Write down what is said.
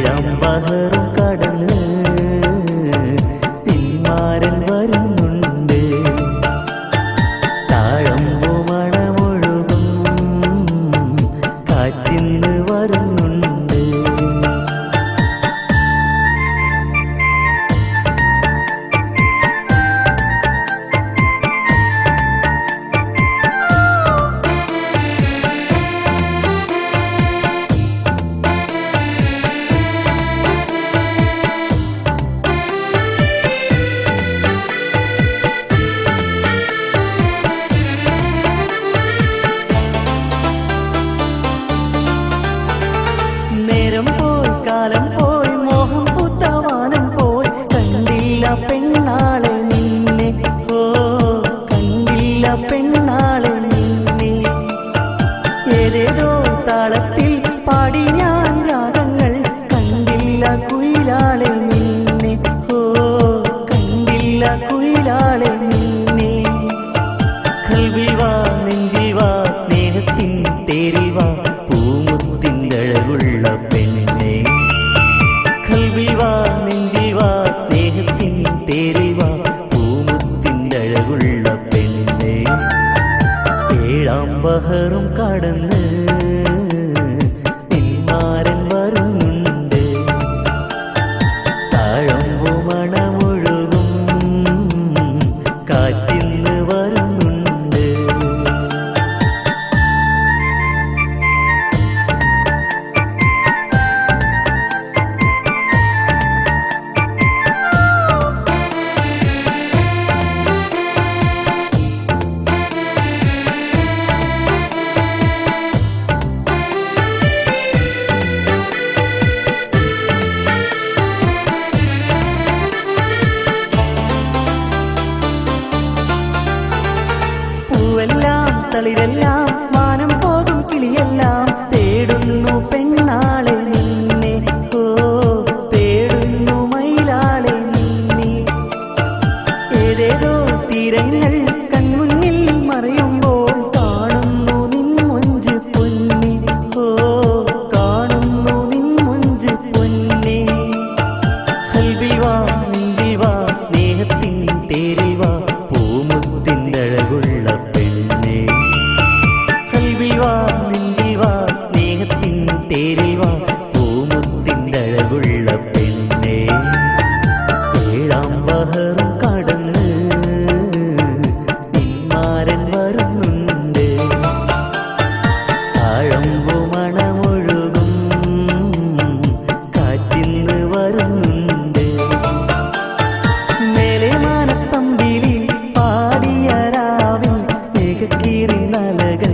ഏഴാം ബഹറും കടന്ന് പിന്മാരൻ വരുന്നുണ്ട്. താഴമ്പു മണമൊഴുകും കാറ്റിന്ന് വരുന്നുണ്ട്. നേരം പോയി കാലം പോയി മോഹം പൂത്തവാനം പോയി കണ്ടില്ല പെണ്ണാളെ നിന്നെ. ഓ കണ്ടില്ല പെണ്ണാളെ നിന്നെ. ഏതേതോ താളത്തിൽ പാടി ഞാൻ രാഗങ്ങൾ കണ്ടില്ല കുയിലാളെ നിന്നെ. ഓ കണ്ടില്ല കുയിലാളെ നിന്നെ. കൽവിൽ വാ നെഞ്ചിൽ വാ സ്നേഹത്തിൻ തേരിൽ വാ പൂമുത്തിൻ്റഴകുള്ള പെണ്ണെ. കൽവിൽ വാ നെഞ്ചിൽ വാ സ്നേഹത്തിൻ തേരിൽ വാ പൂമുത്തിൻ്റഴകുള്ള പെണ്ണെ. ഏഴാം ബഹറും കടന്ന് പിന്മാരൻ വരുന്നുണ്ട്. താഴമ്പു മണമൊഴുകും കാറ്റിന്ന് വരുന്നുണ്ട്. പൂവെല്ലാം തളിരെല്ലാം മാനം പോകും കിളിയെല്ലാം തേടുന്നു പെണ്ണാളെ നിന്നെ. ഓ തേടുന്നു മയിലാളെ നിന്നെ. ഏതേതോ തീരങ്ങൾ കൺമുന്നിൽ മറയുമ്പോൾ കാണുന്നു നിൻ മൊഞ്ച് പൊന്നി. ഓ കാണുന്നു നിൻ മൊഞ്ച് പൊന്നി. കൽവിൽ വാ നെഞ്ചിൽ വാ സ്നേഹത്തിൻ തേരിൽ വാ പൂമുത്തിൻ്റഴകുള്ള പെണ്ണെ. കൽവിൽ വാ നെഞ്ചിൽ വാ സ്നേഹത്തിൻ തേരിൽ വാ പൂമുത്തിൻ്റഴകുള്ള പെണ്ണെ. ഏഴാം ബഹറും കടന്ന് പിന്മാരൻ വരുന്നുണ്ട്. താഴമ്പു മണമൊഴുകും കാറ്റിന്ന് വരുന്നുണ്ട്. മേലെ മാനത്തമ്പിലി പാടിയ രാവിൽ മേഘക്കീറി നലകൾ